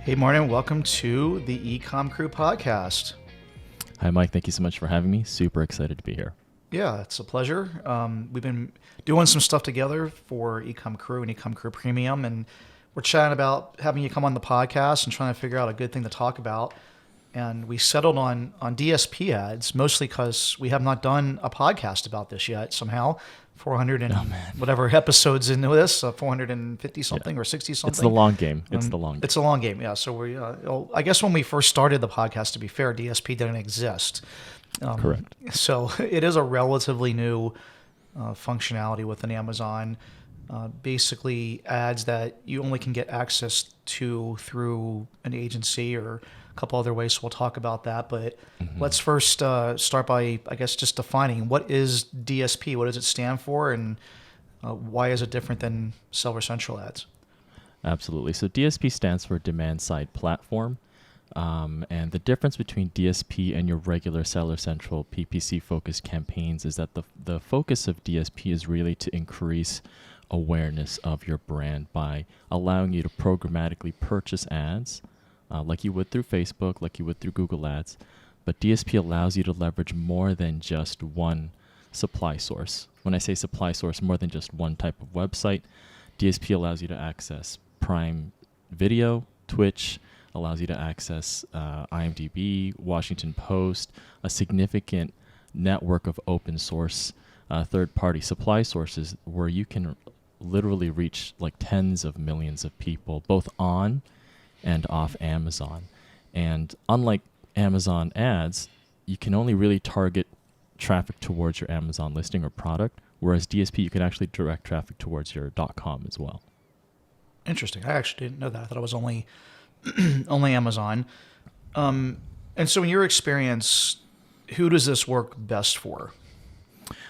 Hey, Martin, welcome to the EcomCrew podcast. Hi, Mike. Thank you so much for having me. Super excited to be here. Yeah, it's a pleasure. We've been doing some stuff together for EcomCrew and EcomCrew Premium, and we're chatting about having you come on the podcast and trying to figure out a good thing to talk about. And we settled on DSP ads, mostly because we have not done a podcast about this yet somehow. 400 and whatever episodes into this, 450 something or 60 something. It's the long game. It's the long game. It's a long game, yeah. So we, I guess when we first started the podcast, to be fair, DSP didn't exist. Correct. So it is a relatively new functionality within Amazon. Basically, ads that you only can get access to through an agency or a couple other ways. So we'll talk about that. But let's first start by, I guess, just defining what is DSP. What does it stand for, and why is it different than Seller Central ads? Absolutely. So DSP stands for Demand Side Platform. And the difference between DSP and your regular Seller Central PPC focused campaigns is that the focus of DSP is really to increase awareness of your brand by allowing you to programmatically purchase ads like you would through Facebook, like you would through Google Ads. But DSP allows you to leverage more than just one supply source. When I say supply source, more than just one type of website, DSP allows you to access Prime Video, Twitch, allows you to access IMDb, Washington Post, a significant network of open source third-party supply sources where you can literally reach like tens of millions of people, both on and off Amazon. And unlike Amazon ads, you can only really target traffic towards your Amazon listing or product, whereas DSP, you can actually direct traffic towards your .com as well. Interesting. I actually didn't know that. I thought it was only Amazon. And so in your experience, who does this work best for?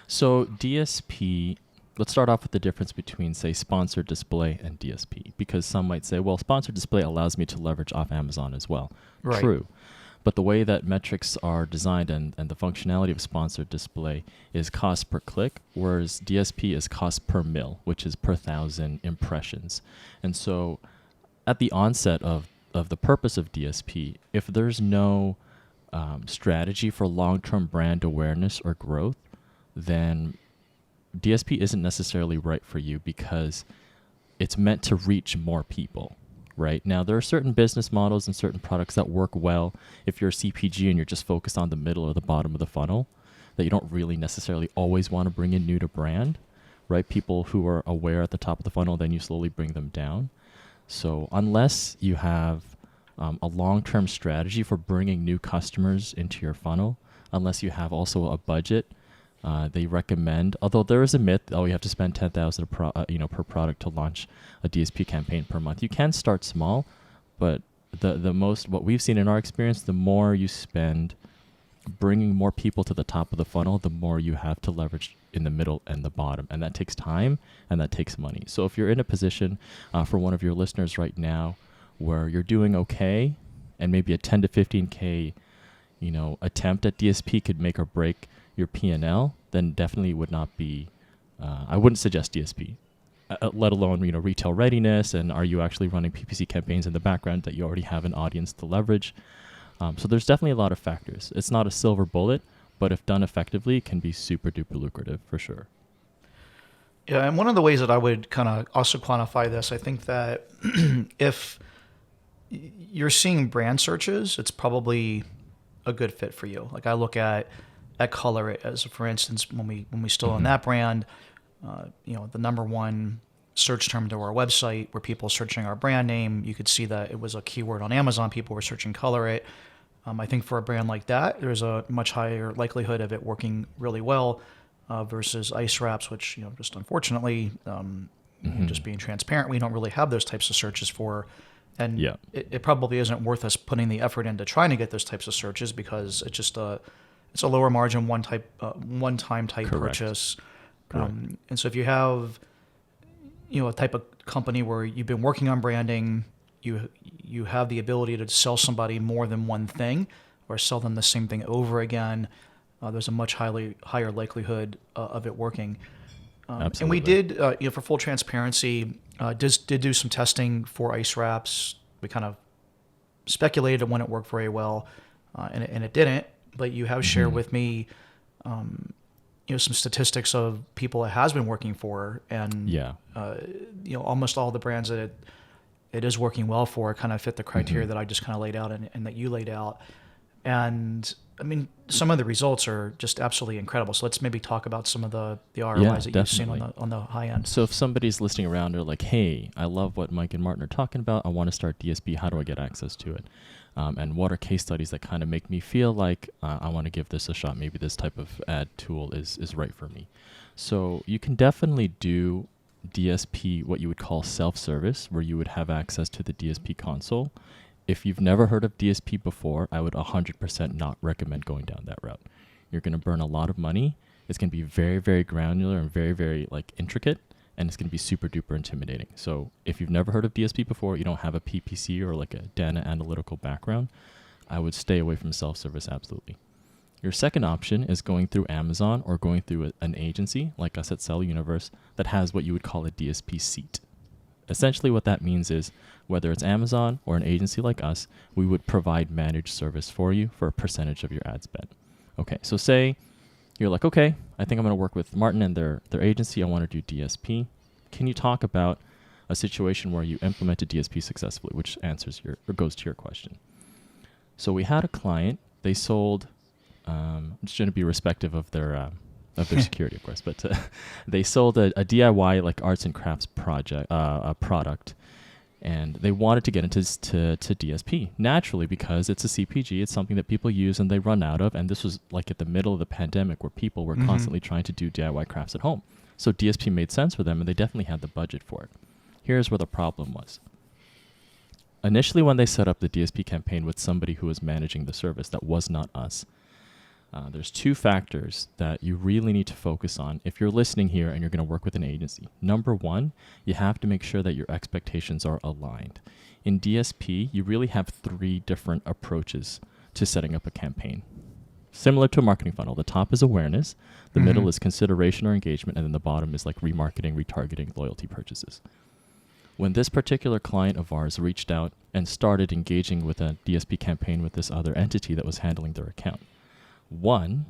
So DSP, let's start off with the difference between, say, sponsored display and DSP, because some might say, well, sponsored display allows me to leverage off Amazon as well. Right. True. But the way that metrics are designed and the functionality of sponsored display is cost per click, whereas DSP is cost per mil, which is per 1,000 impressions. And so at the onset of the purpose of DSP, if there's no strategy for long-term brand awareness or growth, then DSP isn't necessarily right for you because it's meant to reach more people. Right now, there are certain business models and certain products that work well if you're a CPG and you're just focused on the middle or the bottom of the funnel, that you don't really necessarily always want to bring in new to brand, right? People who are aware at the top of the funnel, then you slowly bring them down. So unless you have a long-term strategy for bringing new customers into your funnel, unless you have also a budget, they recommend, although there is a myth, you have to spend $10,000 per product to launch a DSP campaign per month. You can start small, but the most, what we've seen in our experience, the more you spend bringing more people to the top of the funnel, the more you have to leverage in the middle and the bottom. And that takes time and that takes money. So if you're in a position for one of your listeners right now where you're doing okay and maybe a 10 to 15K, attempt at DSP could make or break your P&L, then definitely would not be, I wouldn't suggest DSP, let alone, retail readiness, and are you actually running PPC campaigns in the background that you already have an audience to leverage. So there's definitely a lot of factors. It's not a silver bullet, but if done effectively, it can be super duper lucrative for sure. Yeah, and one of the ways that I would kind of also quantify this, I think that if you're seeing brand searches, it's probably a good fit for you. Like I look at Color It as, for instance, when we still own that brand, the number one search term to our website where people are searching our brand name, you could see that it was a keyword on Amazon. People were searching Color It. I think for a brand like that, there's a much higher likelihood of it working really well versus ice wraps, which, just unfortunately, just being transparent, we don't really have those types of searches for. And it probably isn't worth us putting the effort into trying to get those types of searches because it's just it's a lower margin one-time type purchase. And so if you have a type of company where you've been working on branding, you have the ability to sell somebody more than one thing or sell them the same thing over again, there's a much higher likelihood of it working. Absolutely. And we did, for full transparency, did do some testing for ice wraps. We kind of speculated it wouldn't work very well, and it didn't. But you have shared with me, some statistics of people it has been working for, and almost all the brands that it is working well for kind of fit the criteria that I just kind of laid out and that you laid out. And I mean, some of the results are just absolutely incredible. So let's maybe talk about some of the ROIs that you've seen on the high end. So if somebody's listening around, they're like, hey, I love what Mike and Martin are talking about. I want to start DSP. How do I get access to it? And what are case studies that kind of make me feel like I want to give this a shot? Maybe this type of ad tool is right for me. So you can definitely do DSP, what you would call self-service, where you would have access to the DSP console. If you've never heard of DSP before, I would 100% not recommend going down that route. You're going to burn a lot of money. It's going to be very, very granular and very, very intricate, and it's going to be super duper intimidating. So if you've never heard of DSP before, you don't have a PPC or a data analytical background, I would stay away from self-service absolutely. Your second option is going through Amazon or going through an agency like us at Cell Universe that has what you would call a DSP seat. Essentially what that means is whether it's Amazon or an agency like us, we would provide managed service for you for a percentage of your ad spend. Okay, so say you're like, okay, I think I'm going to work with Martin and their agency. I want to do DSP. Can you talk about a situation where you implemented DSP successfully, which goes to your question? So we had a client. They sold. I'm just going to be respective of their security, of course, but they sold a DIY arts and crafts product, and they wanted to get into to DSP naturally because it's a CPG. It's something that people use and they run out of, and this was at the middle of the pandemic where people were constantly trying to do DIY crafts at home. So DSP made sense for them, and they definitely had the budget for it. Here's where the problem was. Initially, when they set up the DSP campaign with somebody who was managing the service that was not us, there's two factors that you really need to focus on if you're listening here and you're going to work with an agency. Number one, you have to make sure that your expectations are aligned. In DSP, you really have three different approaches to setting up a campaign. Similar to a marketing funnel, the top is awareness, the middle is consideration or engagement, and then the bottom is remarketing, retargeting, loyalty purchases. When this particular client of ours reached out and started engaging with a DSP campaign with this other entity that was handling their account, one,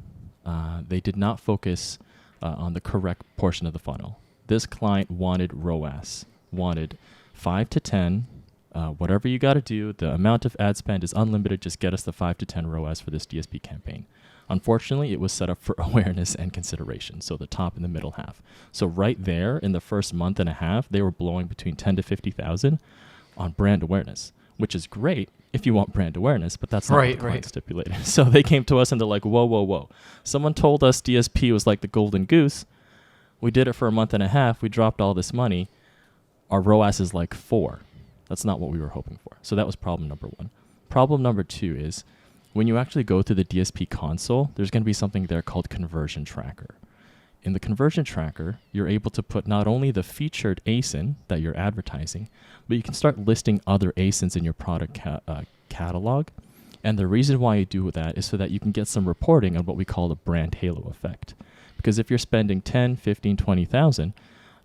they did not focus on the correct portion of the funnel. This client wanted ROAS, wanted 5 to 10, whatever you got to do, the amount of ad spend is unlimited, just get us the 5 to 10 ROAS for this DSP campaign. Unfortunately, it was set up for awareness and consideration, so the top and the middle half. So right there, in the first month and a half, they were blowing between 10 to 50,000 on brand awareness, which is great if you want brand awareness, but that's not what the client stipulated. So they came to us and they're like, whoa. Someone told us DSP was like the golden goose. We did it for a month and a half. We dropped all this money. Our ROAS is 4. That's not what we were hoping for. So that was problem number one. Problem number two is when you actually go to the DSP console, there's going to be something there called conversion tracker. In the conversion tracker, you're able to put not only the featured ASIN that you're advertising, but you can start listing other ASINs in your product catalog. And the reason why you do that is so that you can get some reporting on what we call the brand halo effect. Because if you're spending 10, 15, 20,000,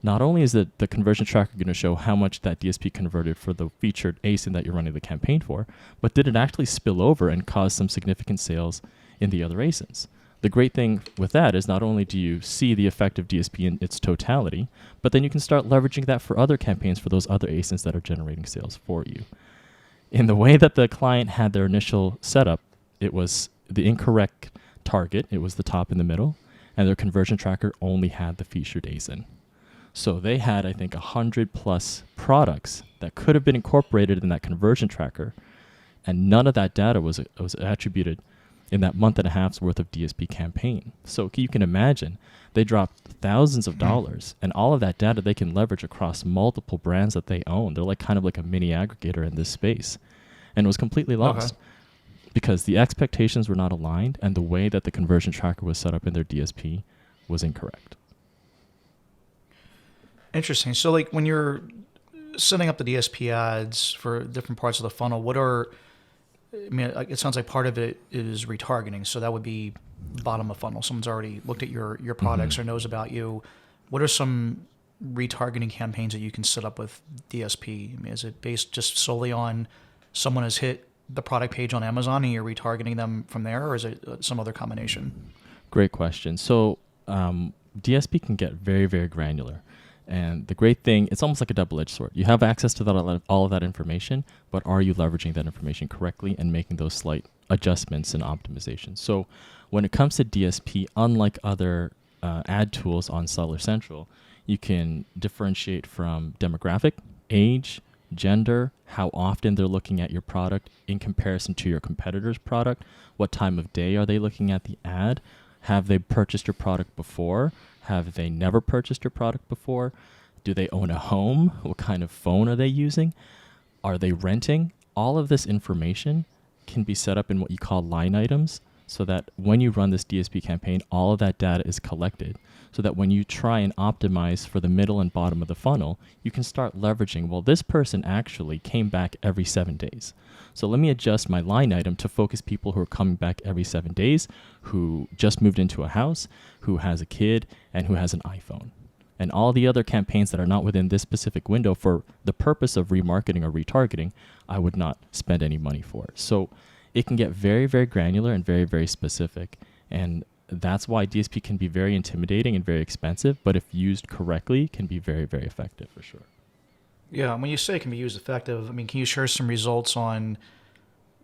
not only is the conversion tracker going to show how much that DSP converted for the featured ASIN that you're running the campaign for, but did it actually spill over and cause some significant sales in the other ASINs? The great thing with that is not only do you see the effect of DSP in its totality, but then you can start leveraging that for other campaigns for those other ASINs that are generating sales for you. In the way that the client had their initial setup, it was the incorrect target. It was the top and the middle, and their conversion tracker only had the featured ASIN. So they had, I think, 100 plus products that could have been incorporated in that conversion tracker, and none of that data was attributed in that month and a half's worth of DSP campaign. So you can imagine they dropped thousands of dollars, and all of that data they can leverage across multiple brands that they own. They're kind of like a mini aggregator in this space, and it was completely lost because the expectations were not aligned, and the way that the conversion tracker was set up in their DSP was incorrect. Interesting. So when you're setting up the DSP ads for different parts of the funnel, it sounds like part of it is retargeting. So that would be bottom of funnel. Someone's already looked at your products or knows about you. What are some retargeting campaigns that you can set up with DSP? Is it based just solely on someone has hit the product page on Amazon and you're retargeting them from there, or is it some other combination? Great question. So DSP can get very, very granular. And the great thing, it's almost like a double-edged sword. You have access to all of that information, but are you leveraging that information correctly and making those slight adjustments and optimizations? So when it comes to DSP, unlike other ad tools on Seller Central, you can differentiate from demographic, age, gender, how often they're looking at your product in comparison to your competitor's product, what time of day are they looking at the ad, have they purchased your product before, have they never purchased your product before, do they own a home, what kind of phone are they using, are they renting? All of this information can be set up in what you call line items, so that when you run this DSP campaign, all of that data is collected, so that when you try and optimize for the middle and bottom of the funnel, you can start leveraging, well, this person actually came back every 7 days. So let me adjust my line item to focus people who are coming back every 7 days, who just moved into a house, who has a kid, and who has an iPhone. And all the other campaigns that are not within this specific window for the purpose of remarketing or retargeting, I would not spend any money for. So it can get very, very granular and very, very specific. And that's why DSP can be very intimidating and very expensive, but if used correctly, can be very, very effective for sure. Yeah, when you say it can be used effective, I mean, can you share some results on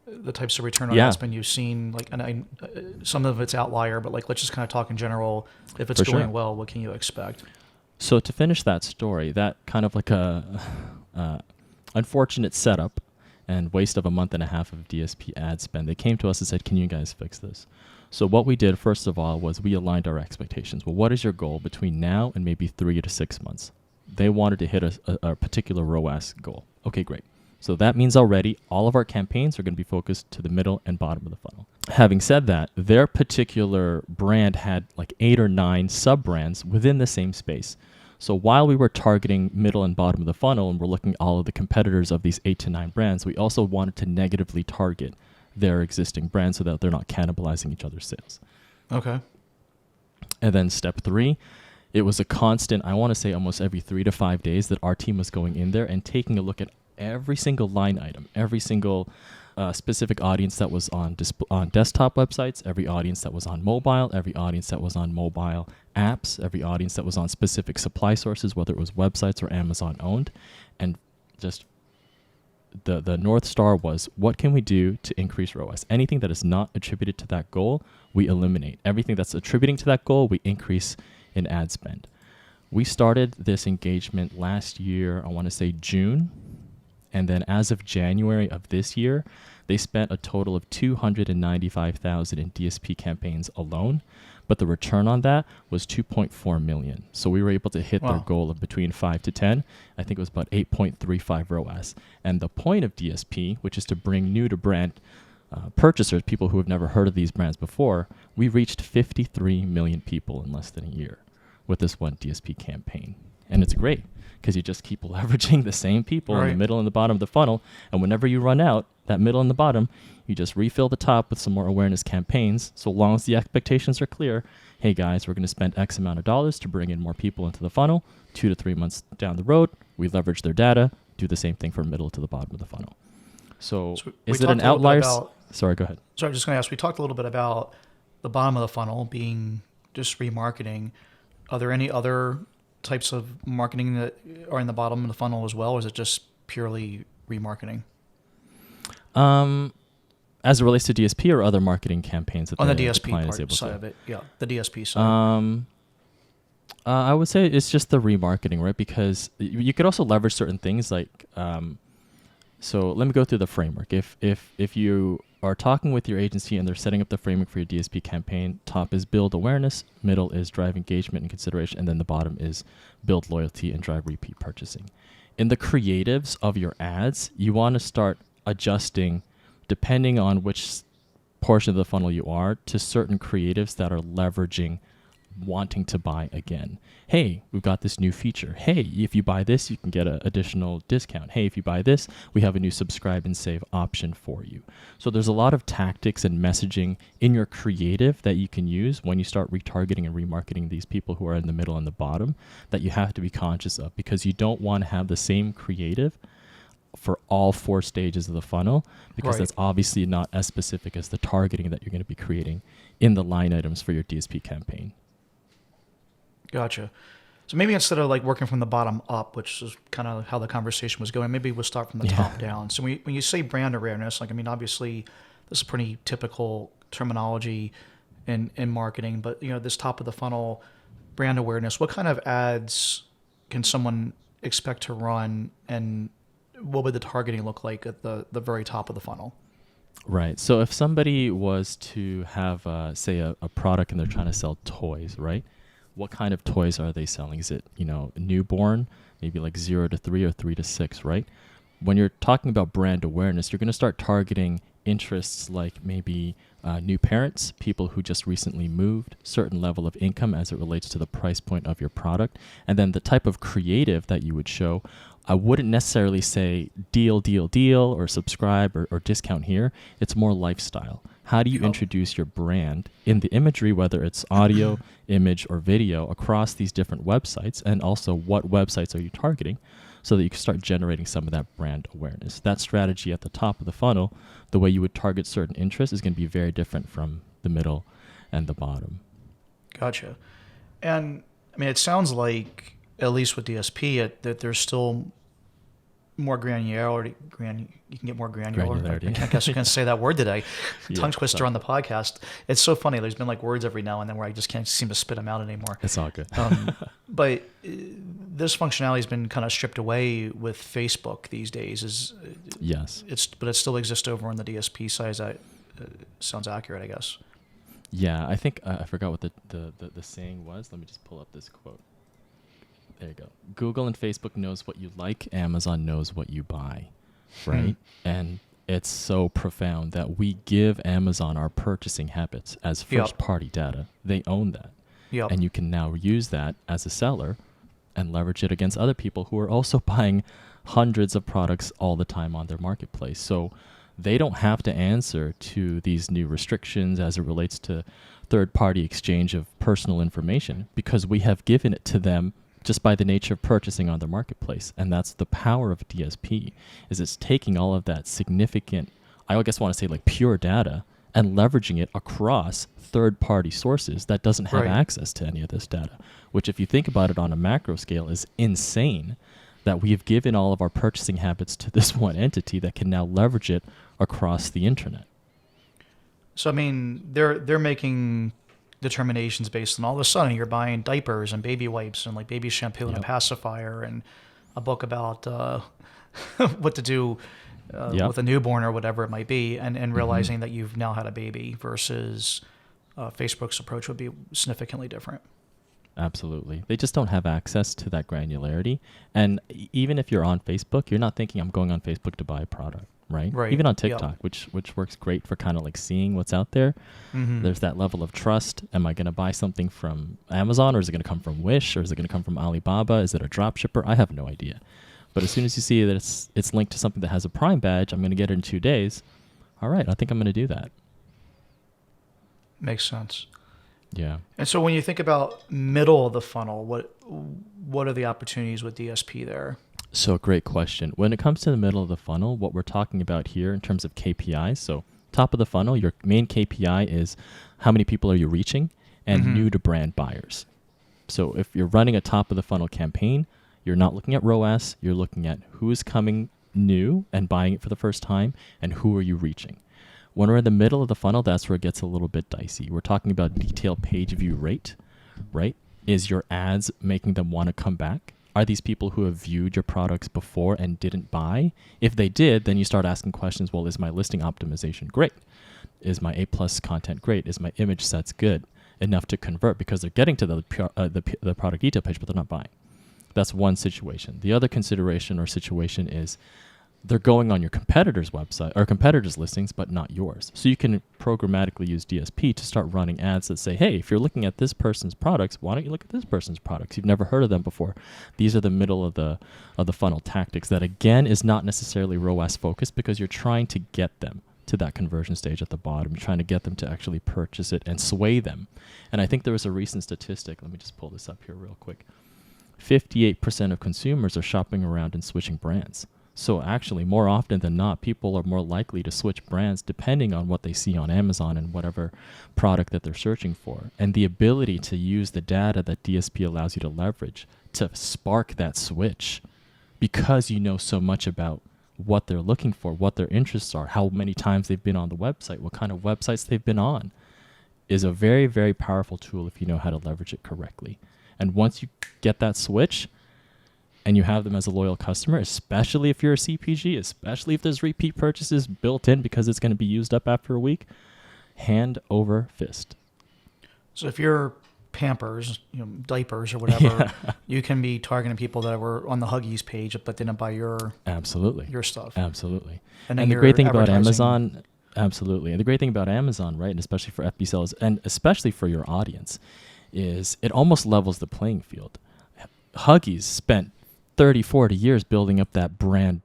the types of return on ad spend you've seen? Like, and some of it's outlier, but like, let's just kind of talk in general. If it's going well, what can you expect? So to finish that story, that kind of like a unfortunate setup and waste of a month and a half of DSP ad spend, they came to us and said, can you guys fix this? So what we did, first of all, was we aligned our expectations. Well, what is your goal between now and maybe 3 to 6 months? They wanted to hit a particular ROAS goal. Okay, great. So that means already all of our campaigns are going to be focused to the middle and bottom of the funnel. Having said that, their particular brand had like 8 or 9 sub-brands within the same space. So while we were targeting middle and bottom of the funnel and we're looking at all of the competitors of these 8 to 9 brands, we also wanted to negatively target their existing brands so that they're not cannibalizing each other's sales. Okay. And then step 3, it was a constant, I want to say almost every 3 to 5 days that our team was going in there and taking a look at every single line item, every single specific audience that was on desktop websites, every audience that was on mobile, every audience that was on mobile apps, every audience that was on specific supply sources, whether it was websites or Amazon owned. And just the North Star was, what can we do to increase ROAS? Anything that is not attributed to that goal, we eliminate. Everything that's attributing to that goal, we increase in ad spend. We started this engagement last year, I want to say June. And then as of January of this year, they spent a total of $295,000 in DSP campaigns alone. But the return on that was $2.4 million. So we were able to hit their goal of between 5 to 10. I think it was about 8.35 ROAS. And the point of DSP, which is to bring new to brand purchasers, people who have never heard of these brands before, we reached 53 million people in less than a year with this one DSP campaign. And it's great because you just keep leveraging the same people in the middle and the bottom of the funnel. And whenever you run out, that middle and the bottom, you just refill the top with some more awareness campaigns. So long as the expectations are clear, hey guys, we're going to spend X amount of dollars to bring in more people into the funnel. 2 to 3 months down the road, we leverage their data, do the same thing from middle to the bottom of the funnel. So is it an outlier? Sorry, go ahead. So I'm just going to ask, we talked a little bit about the bottom of the funnel being just remarketing. Are there any other types of marketing that are in the bottom of the funnel as well, or is it just purely remarketing? As it relates to DSP or other marketing campaigns that on the the DSP client is able side to? of it, yeah, the DSP side. I would say it's just the remarketing, right? Because you could also leverage certain things like, so let me go through the framework. If you are talking with your agency and they're setting up the framework for your DSP campaign, top is build awareness, middle is drive engagement and consideration, and then the bottom is build loyalty and drive repeat purchasing. In the creatives of your ads, you want to start adjusting depending on which portion of the funnel you are to certain creatives that are leveraging wanting to buy again. Hey, we've got this new feature. Hey, if you buy this, you can get an additional discount. Hey, if you buy this, we have a new subscribe and save option for you. So there's a lot of tactics and messaging in your creative that you can use when you start retargeting and remarketing these people who are in the middle and the bottom that you have to be conscious of, because you don't want to have the same creative for all 4 stages of the funnel, because Right. that's obviously not as specific as the targeting that you're going to be creating in the line items for your DSP campaign. Gotcha. So maybe instead of like working from the bottom up, which is kind of how the conversation was going, maybe we'll start from the top down. So when you say brand awareness, like, I mean, obviously this is pretty typical terminology in marketing, but this top of the funnel brand awareness, what kind of ads can someone expect to run, and what would the targeting look like at the very top of the funnel? Right. So if somebody was to have, say, a product and they're trying to sell toys, right? What kind of toys are they selling? Is it, newborn, maybe like 0 to 3 or 3 to 6, right? When you're talking about brand awareness, you're going to start targeting interests like maybe new parents, people who just recently moved, certain level of income as it relates to the price point of your product, and then the type of creative that you would show. I wouldn't necessarily say deal, or subscribe or discount here. It's more lifestyle. How do you introduce your brand in the imagery, whether it's audio, image, or video, across these different websites, and also what websites are you targeting, so that you can start generating some of that brand awareness. That strategy at the top of the funnel, the way you would target certain interests, is going to be very different from the middle and the bottom. Gotcha. And I mean, it sounds like, at least with DSP, that there's still more granularity. You can get more granular. Granularity. I guess I can't say that word today. Yeah, Tongue twister sorry. on the podcast. It's so funny. There's been like words every now and then where I just can't seem to spit them out anymore. It's all good. But this functionality has been kind of stripped away with Facebook these days. Yes. But it still exists over on the DSP side. That sounds accurate, I guess. Yeah, I think I forgot what the saying was. Let me just pull up this quote. There you go. Google and Facebook knows what you like. Amazon knows what you buy, right? And it's so profound that we give Amazon our purchasing habits as first-party data. They own that. Yep. And you can now use that as a seller and leverage it against other people who are also buying hundreds of products all the time on their marketplace. So they don't have to answer to these new restrictions as it relates to third-party exchange of personal information, because we have given it to them just by the nature of purchasing on their marketplace. And that's the power of DSP, is it's taking all of that significant, I guess want to say like pure data, and leveraging it across third-party sources that doesn't have access to any of this data, which, if you think about it on a macro scale, is insane, that we've given all of our purchasing habits to this one entity that can now leverage it across the internet. So, I mean, they're making determinations based on, all of a sudden you're buying diapers and baby wipes and like baby shampoo and a pacifier and a book about what to do with a newborn or whatever it might be, and realizing that you've now had a baby, versus Facebook's approach would be significantly different. Absolutely. They just don't have access to that granularity. And even if you're on Facebook, you're not thinking, I'm going on Facebook to buy a product, right? Even on TikTok, which works great for kind of like seeing what's out there. There's that level of trust. Am I going to buy something from Amazon, or is it going to come from Wish, or is it going to come from Alibaba? Is it a drop shipper? I have no idea. But as soon as you see that it's linked to something that has a Prime badge, I'm going to get it in 2 days. All right, I think I'm going to do that. Makes sense. Yeah. And so when you think about middle of the funnel, what are the opportunities with DSP there? So great question. When it comes to the middle of the funnel, what we're talking about here in terms of KPIs, so top of the funnel, your main KPI is how many people are you reaching, and new to brand buyers. So if you're running a top of the funnel campaign, you're not looking at ROAS, you're looking at who is coming new and buying it for the first time, and who are you reaching. When we're in the middle of the funnel, that's where it gets a little bit dicey. We're talking about detailed page view rate, right? Is your ads making them want to come back? Are these people who have viewed your products before and didn't buy? If they did, then you start asking questions. Well, is my listing optimization great? Is my A+ content great? Is my image sets good enough to convert? Because they're getting to the product detail page, but they're not buying. That's one situation. The other consideration or situation is they're going on your competitor's website or competitor's listings, but not yours. So you can programmatically use DSP to start running ads that say, hey, if you're looking at this person's products, why don't you look at this person's products? You've never heard of them before. These are the middle of the funnel tactics that, again, is not necessarily ROAS focused, because you're trying to get them to that conversion stage at the bottom. You're trying to get them to actually purchase it and sway them. And I think there was a recent statistic. Let me just pull this up here real quick. 58% of consumers are shopping around and switching brands. So actually, more often than not, people are more likely to switch brands depending on what they see on Amazon and whatever product that they're searching for. And the ability to use the data that DSP allows you to leverage to spark that switch, because you know so much about what they're looking for, what their interests are, how many times they've been on the website, what kind of websites they've been on, is a very, very powerful tool if you know how to leverage it correctly. And once you get that switch and you have them as a loyal customer, especially if you're a CPG, especially if there's repeat purchases built in because it's going to be used up after a week, hand over fist. So if you're Pampers, diapers or whatever, you can be targeting people that were on the Huggies page but didn't buy your stuff. Absolutely. And the great thing about Amazon, absolutely. And the great thing about Amazon, right, and especially for FB sellers and especially for your audience, is it almost levels the playing field. Huggies spent 30, 40 years building up that brand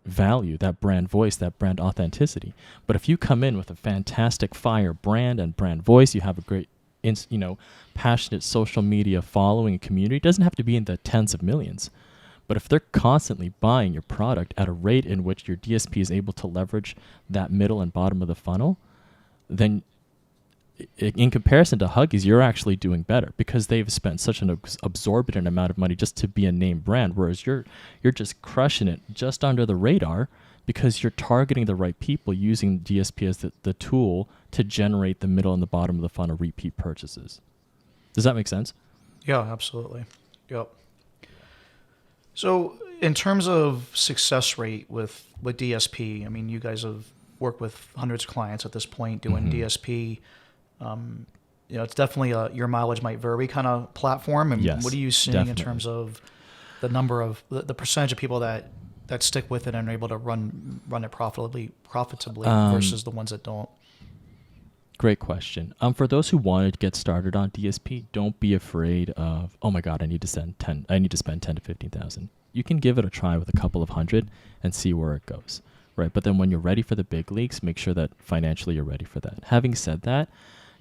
value, that brand voice, that brand authenticity. But if you come in with a fantastic fire brand and brand voice, you have a great, passionate social media following and community. It doesn't have to be in the tens of millions. But if they're constantly buying your product at a rate in which your DSP is able to leverage that middle and bottom of the funnel, then in comparison to Huggies, you're actually doing better because they've spent such an absorbent amount of money just to be a name brand, whereas you're just crushing it just under the radar because you're targeting the right people using DSP as the tool to generate the middle and the bottom of the funnel repeat purchases. Does that make sense? Yeah, absolutely. Yep. So in terms of success rate with DSP, I mean, you guys have worked with hundreds of clients at this point doing DSP. It's definitely your mileage might vary kind of platform. And yes, what are you seeing definitely. in terms of the number of the percentage of people that stick with it and are able to run it profitably versus the ones that don't? Great question. For those who wanted to get started on DSP, don't be afraid of, oh my God, I need to spend 10 to 15,000. You can give it a try with a couple of hundred and see where it goes, right? But then when you're ready for the big leagues, make sure that financially you're ready for that. Having said that,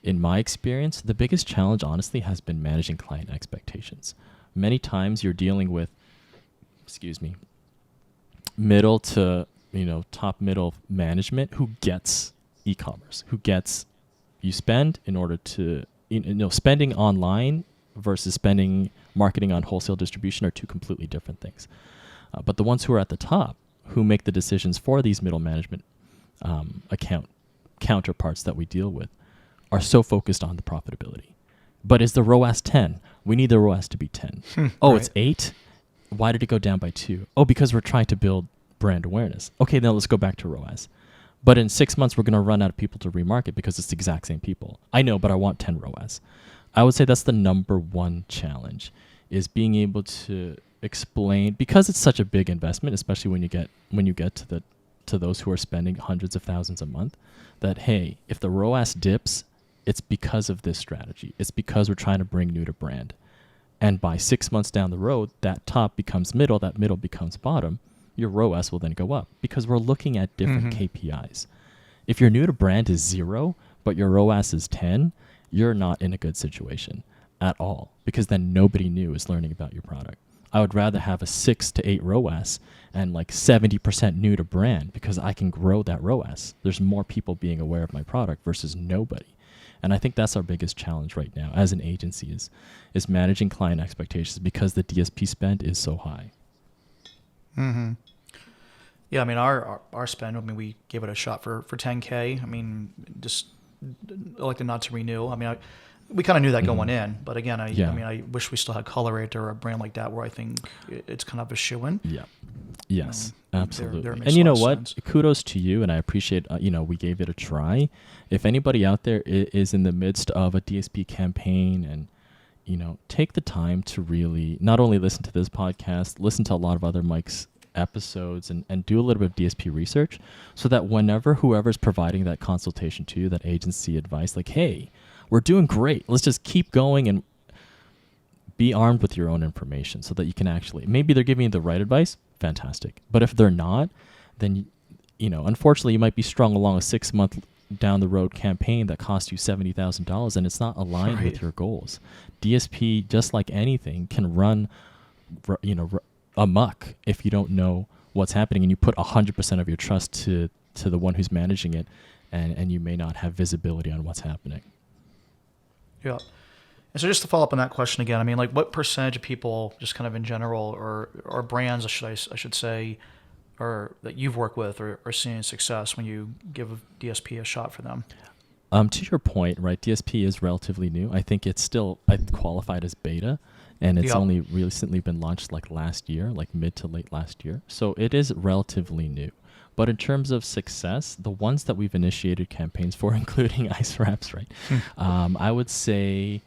in my experience, the biggest challenge, honestly, has been managing client expectations. Many times you're dealing with, middle to, top middle management who gets e-commerce, who gets you spend in order to, spending online versus spending marketing on wholesale distribution are two completely different things. But the ones who are at the top, who make the decisions for these middle management account counterparts that we deal with, are so focused on the profitability. But is the ROAS 10? We need the ROAS to be 10. Oh, right. It's 8? Why did it go down by 2? Oh, because we're trying to build brand awareness. Okay, now let's go back to ROAS. But in 6 months, we're going to run out of people to remarket because it's the exact same people. I know, but I want 10 ROAS. I would say that's the number one challenge, is being able to explain, because it's such a big investment, especially when you get to those who are spending hundreds of thousands a month, that, hey, if the ROAS dips, it's because of this strategy. It's because we're trying to bring new to brand. And by 6 months down the road, that top becomes middle, that middle becomes bottom. Your ROAS will then go up because we're looking at different KPIs. If your new to brand is 0, but your ROAS is 10, you're not in a good situation at all, because then nobody new is learning about your product. I would rather have a 6 to 8 ROAS and like 70% new to brand, because I can grow that ROAS. There's more people being aware of my product versus nobody. And I think that's our biggest challenge right now as an agency is managing client expectations because the DSP spend is so high. Mm-hmm. Yeah, I mean, our spend, we gave it a shot for 10K. I mean, just elected not to renew. I mean, we kind of knew that going in, but again, I wish we still had Colorate or a brand like that where I think it's kind of a shoo-in. Yeah. Yes, absolutely. And you know what? Sense. Kudos to you, and I appreciate, we gave it a try. If anybody out there is in the midst of a DSP campaign and, take the time to really not only listen to this podcast, listen to a lot of other Mike's episodes and do a little bit of DSP research, so that whenever whoever's providing that consultation to you, that agency advice, like, hey, we're doing great, let's just keep going, and be armed with your own information so that you can actually, maybe they're giving you the right advice, fantastic. But if they're not, then, unfortunately you might be strung along a 6-month down the road campaign that costs you $70,000 and it's not aligned with your goals. DSP, just like anything, can run, amok if you don't know what's happening, and you put 100% of your trust to the one who's managing it, and you may not have visibility on what's happening. Yeah. And so just to follow up on that question again, I mean, like what percentage of people, just kind of in general, or brands, I should say, or that you've worked with are seeing success when you give a DSP a shot for them? To your point, right, DSP is relatively new. I think it's still qualified as beta, and it's only recently been launched like last year, like mid to late last year. So it is relatively new. But in terms of success, the ones that we've initiated campaigns for, including ice wraps, right, I would say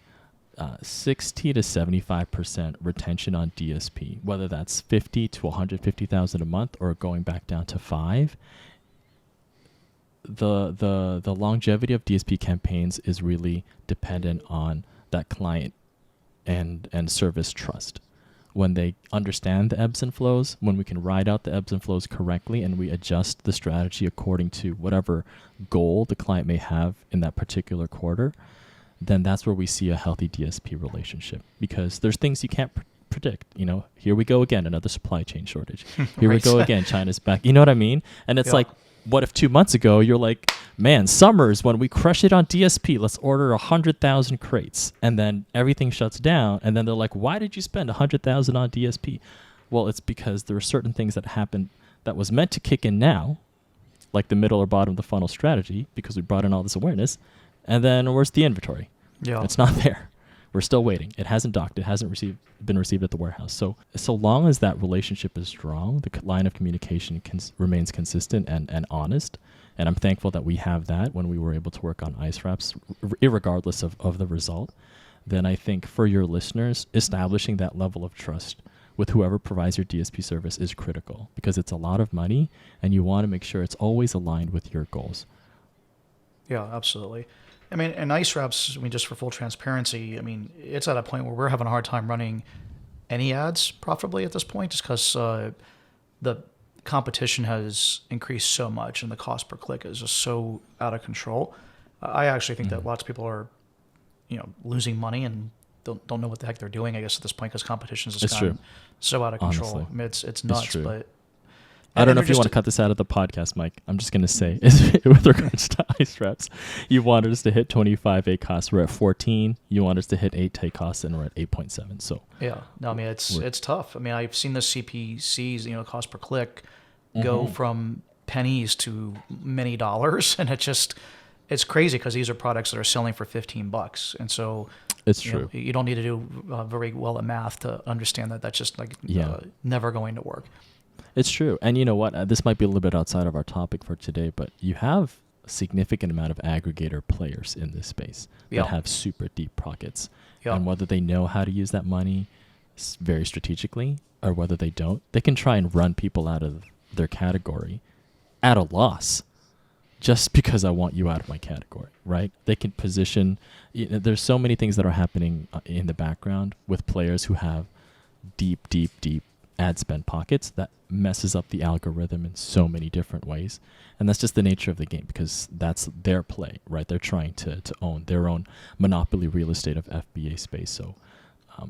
60 to 75% retention on DSP, whether that's 50 to 150,000 a month or going back down to 5. The longevity of DSP campaigns is really dependent on that client and service trust. When they understand the ebbs and flows, when we can ride out the ebbs and flows correctly, and we adjust the strategy according to whatever goal the client may have in that particular quarter, then that's where we see a healthy DSP relationship. Because there's things you can't predict. You know, here we go again, another supply chain shortage. Here we go again, China's back. You know what I mean? And it's like, what if 2 months ago you're like, man, summer's when we crush it on DSP, let's order 100,000 crates, and then everything shuts down, and then they're like, why did you spend 100,000 on DSP? Well, it's because there are certain things that happened that was meant to kick in now, like the middle or bottom of the funnel strategy, because we brought in all this awareness, and then where's the inventory? Yeah, it's not there. We're still waiting. It hasn't docked. It hasn't been received at the warehouse. So long as that relationship is strong, the line of communication remains consistent and honest. And I'm thankful that we have that when we were able to work on ice wraps, irregardless of the result. Then I think for your listeners, establishing that level of trust with whoever provides your DSP service is critical, because it's a lot of money and you want to make sure it's always aligned with your goals. Yeah, absolutely. I mean, and ice wraps, I mean, just for full transparency, I mean, it's at a point where we're having a hard time running any ads profitably at this point, just because the competition has increased so much and the cost per click is just so out of control. I actually think that lots of people are, losing money and don't know what the heck they're doing, I guess, at this point, because competition is just gotten so out of control. Honestly. I mean, it's nuts, but... I don't know if you want to cut this out of the podcast, Mike. I'm just going to say, with regards to ice wraps, you wanted us to hit 25 ACOS. We're at 14. You want us to hit 8 ACOS, and we're at 8.7. So yeah, no, I mean, it's tough. I mean, I've seen the CPCs, cost per click, go from pennies to many dollars, and it's crazy because these are products that are selling for $15, and so it's true. You don't need to do very well at math to understand that that's just never going to work. It's true. And you know what? This might be a little bit outside of our topic for today, but you have a significant amount of aggregator players in this space that have super deep pockets. And whether they know how to use that money very strategically or whether they don't, they can try and run people out of their category at a loss just because I want you out of my category, right? They can position. There's so many things that are happening in the background with players who have deep ad spend pockets that messes up the algorithm in so many different ways. And that's just the nature of the game, because that's their play, right? They're trying to own their own monopoly real estate of FBA space. So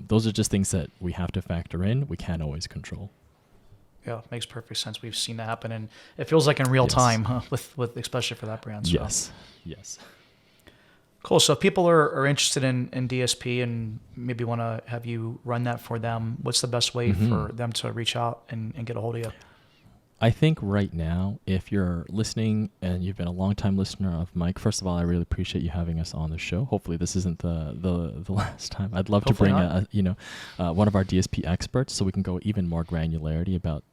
those are just things that we have to factor in. We can't always control. Yeah, makes perfect sense. We've seen that happen, and it feels like in real time, with especially for that brand. So. Yes. Cool. So if people are interested in DSP and maybe want to have you run that for them, what's the best way for them to reach out and get a hold of you? I think right now, if you're listening and you've been a long-time listener of Mike, first of all, I really appreciate you having us on the show. Hopefully this isn't the last time. I'd love to bring one of our DSP experts so we can go even more granularity about.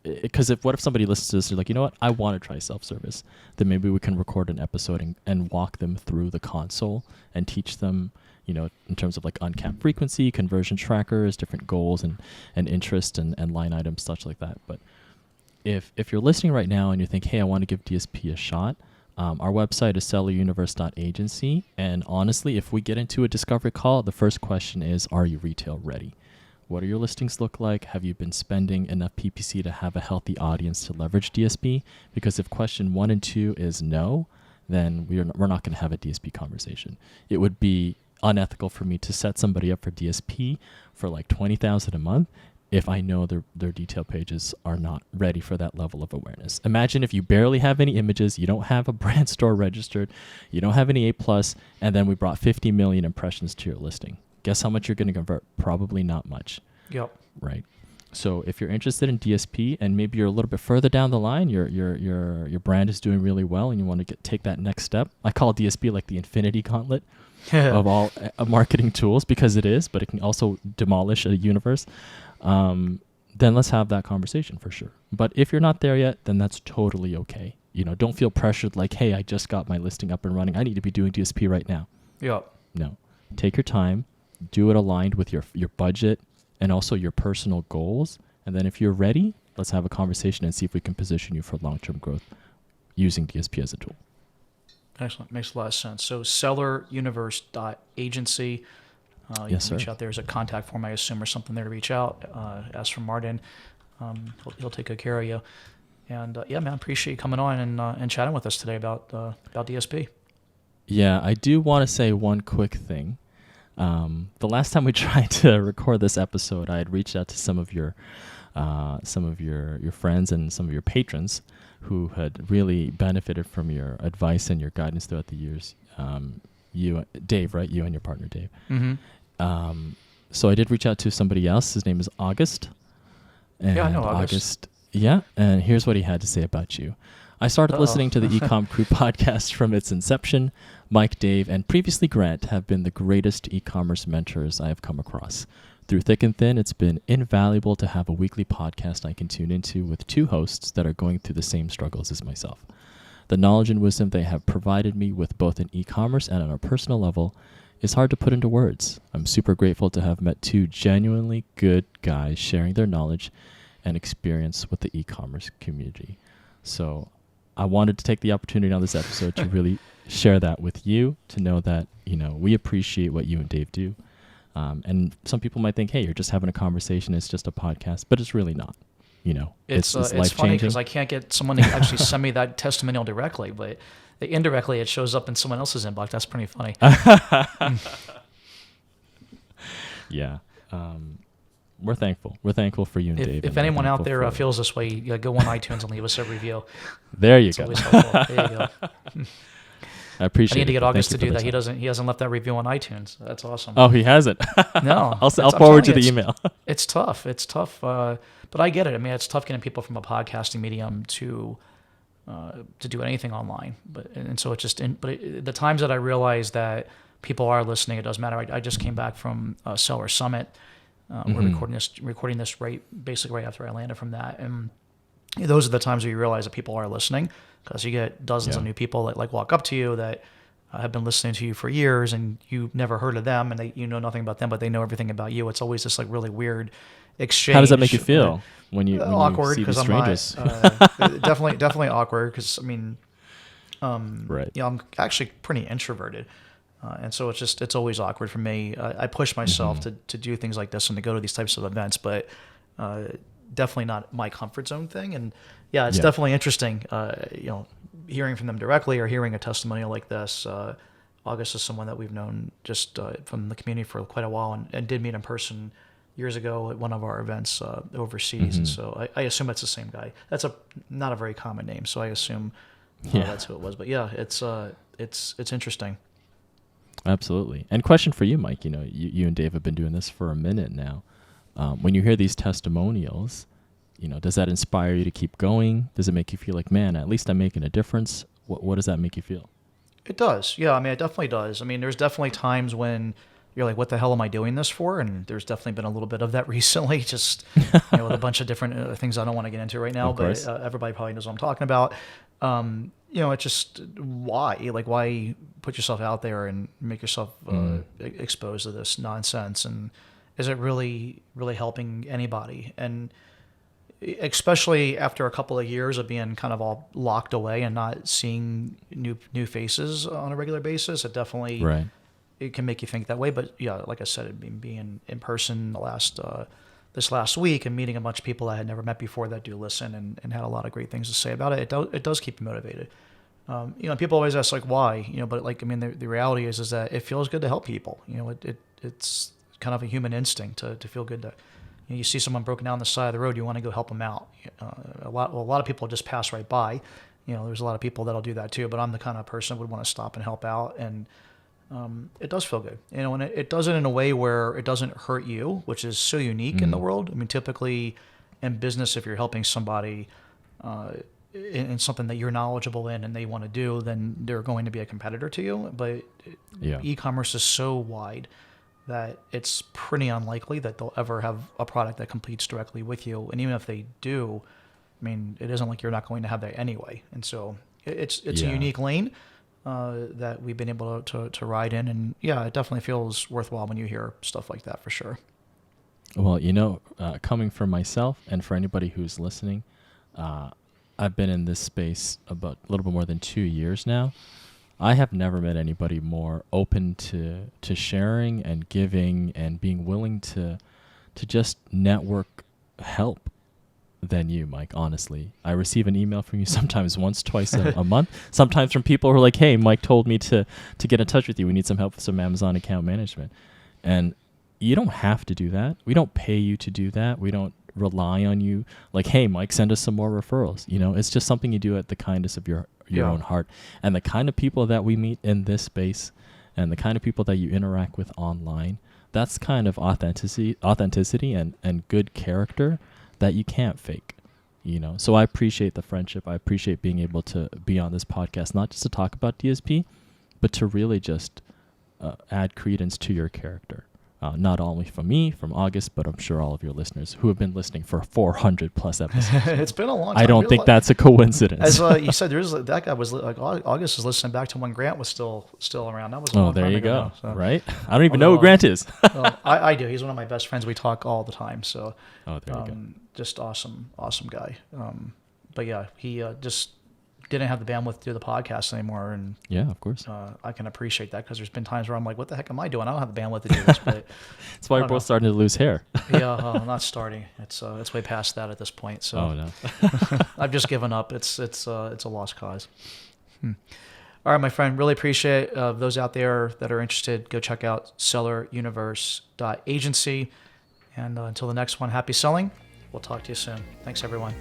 Because what if somebody listens to this, they're like, you know what, I want to try self-service. Then maybe we can record an episode and walk them through the console and teach them, in terms of like uncapped frequency, conversion trackers, different goals and interest and line items, such like that. But if you're listening right now and you think, hey, I want to give DSP a shot, our website is selleruniverse.agency. And honestly, if we get into a discovery call, the first question is, are you retail ready? What do your listings look like? Have you been spending enough PPC to have a healthy audience to leverage DSP? Because if question 1 and 2 is no, then we're not going to have a DSP conversation. It would be unethical for me to set somebody up for DSP for like $20,000 a month if I know their detail pages are not ready for that level of awareness. Imagine if you barely have any images, you don't have a brand store registered, you don't have any A+, and then we brought 50 million impressions to your listing. Guess how much you're going to convert? Probably not much. Yep. Right. So if you're interested in DSP and maybe you're a little bit further down the line, your brand is doing really well and you want to take that next step. I call DSP like the infinity gauntlet of all marketing tools, because it is, but it can also demolish a universe. Then let's have that conversation for sure. But if you're not there yet, then that's totally okay. Don't feel pressured like, hey, I just got my listing up and running, I need to be doing DSP right now. Yep. No. Take your time, do it aligned with your budget and also your personal goals. And then if you're ready, let's have a conversation and see if we can position you for long-term growth using DSP as a tool. Excellent. Makes a lot of sense. So selleruniverse.agency. Yes, sir. Reach out. There's a contact form, I assume, or something there to reach out. Ask for Martin. He'll take good care of you. And yeah, man, appreciate you coming on and chatting with us today about DSP. Yeah, I do want to say one quick thing. The last time we tried to record this episode, I had reached out to some of your friends and some of your patrons who had really benefited from your advice and your guidance throughout the years. You, Dave, right? You and your partner, Dave. Mm-hmm. So I did reach out to somebody else. His name is August. And yeah, I know August. Yeah, and here's what he had to say about you. I started listening to the EcomCrew podcast from its inception. Mike, Dave, and previously Grant have been the greatest e-commerce mentors I have come across. Through thick and thin, it's been invaluable to have a weekly podcast I can tune into with two hosts that are going through the same struggles as myself. The knowledge and wisdom they have provided me with both in e-commerce and on a personal level is hard to put into words. I'm super grateful to have met two genuinely good guys sharing their knowledge and experience with the e-commerce community. So I wanted to take the opportunity on this episode to really share that with you, to know that, we appreciate what you and Dave do. And some people might think, hey, you're just having a conversation, it's just a podcast, but it's really not. It's funny because I can't get someone to actually send me that testimonial directly, but indirectly it shows up in someone else's inbox. That's pretty funny. Yeah. We're thankful. We're thankful for you and Dave. If anyone out there feels this way, go on iTunes and leave us a review. There you it's go. Always helpful. There you go. I appreciate it. I need to get August to do that. He hasn't left that review on iTunes. That's awesome. Oh, he hasn't? No. I'll forward you the email. It's tough. But I get it. I mean, it's tough getting people from a podcasting medium to do anything online. But the times that I realize that people are listening, it doesn't matter. I just came back from Seller Summit. We're recording this basically right after I landed from that, and those are the times where you realize that people are listening, because you get dozens of new people that walk up to you that have been listening to you for years, and you've never heard of them, and you know nothing about them, but they know everything about you. It's always this really weird exchange. How does that make you feel when you awkward, see because the strangers? Definitely awkward, because right. I'm actually pretty introverted. And so it's always awkward for me. I push myself to do things like this and to go to these types of events, but definitely not my comfort zone thing. And yeah, it's definitely interesting, hearing from them directly or hearing a testimonial like this. August is someone that we've known just from the community for quite a while, and did meet in person years ago at one of our events overseas. And so I assume it's the same guy. That's not a very common name, so I assume that's who it was. But yeah, it's interesting. Absolutely. And question for you, Mike, you and Dave have been doing this for a minute now. When you hear these testimonials, does that inspire you to keep going? Does it make you feel like, man, at least I'm making a difference? What does that make you feel? It does. Yeah. I mean, it definitely does. I mean, there's definitely times when you're like, what the hell am I doing this for? And there's definitely been a little bit of that recently, just with a bunch of different things I don't want to get into right now, but everybody probably knows what I'm talking about. It's just why put yourself out there and make yourself exposed to this nonsense? And is it really, really helping anybody? And especially after a couple of years of being kind of all locked away and not seeing new faces on a regular basis, it definitely it can make you think that way. But yeah, like I said, being in person this last week and meeting a bunch of people I had never met before that do listen and had a lot of great things to say about it. It does keep you motivated. People always ask why, but the reality is that it feels good to help people. It's kind of a human instinct to feel good to, You see someone broken down on the side of the road, you want to go help them out. A lot of people just pass right by. There's a lot of people that'll do that too, but I'm the kind of person that would want to stop and help out, and it does feel good. And it does it in a way where it doesn't hurt you, which is so unique in the world. I mean, typically in business, if you're helping somebody in something that you're knowledgeable in and they want to do, then they're going to be a competitor to you. But e-commerce is so wide that it's pretty unlikely that they'll ever have a product that competes directly with you. And even if they do, I mean, it isn't like you're not going to have that anyway. And so it's a unique lane that we've been able to ride in. And yeah, it definitely feels worthwhile when you hear stuff like that, for sure. Well, coming from myself and for anybody who's listening, I've been in this space about a little bit more than 2 years now. I have never met anybody more open to sharing and giving and being willing to just network help than you, Mike, honestly. I receive an email from you sometimes once, twice a month, sometimes from people who are like, hey, Mike told me to get in touch with you. We need some help with some Amazon account management. And you don't have to do that. We don't pay you to do that. We don't rely on you like, hey, Mike, send us some more referrals. It's just something you do at the kindness of your own heart. And the kind of people that we meet in this space and the kind of people that you interact with online, that's kind of authenticity and good character that you can't fake, So I appreciate the friendship. I appreciate being able to be on this podcast, not just to talk about DSP, but to really just add credence to your character. Not only from me, from August, but I'm sure all of your listeners who have been listening for 400 plus episodes. It's been a long time. I don't think that's a coincidence. As you said, that guy was like, August is listening back to when Grant was still around. That was a long there time you ago go. now, so. Right? I don't even know who Grant is. I do. He's one of my best friends. We talk all the time. So, there you go. Just awesome guy. But yeah, he just didn't have the bandwidth to do the podcast anymore, and yeah, of course, I can appreciate that, because there's been times where I'm like, what the heck am I doing? I don't have the bandwidth to do this. But that's why we're both starting to lose hair. Yeah, not starting. It's way past that at this point. So no. I've just given up. It's a lost cause. All right, my friend, really appreciate those out there that are interested. Go check out selleruniverse.agency, and until the next one, happy selling. We'll talk to you soon. Thanks, everyone.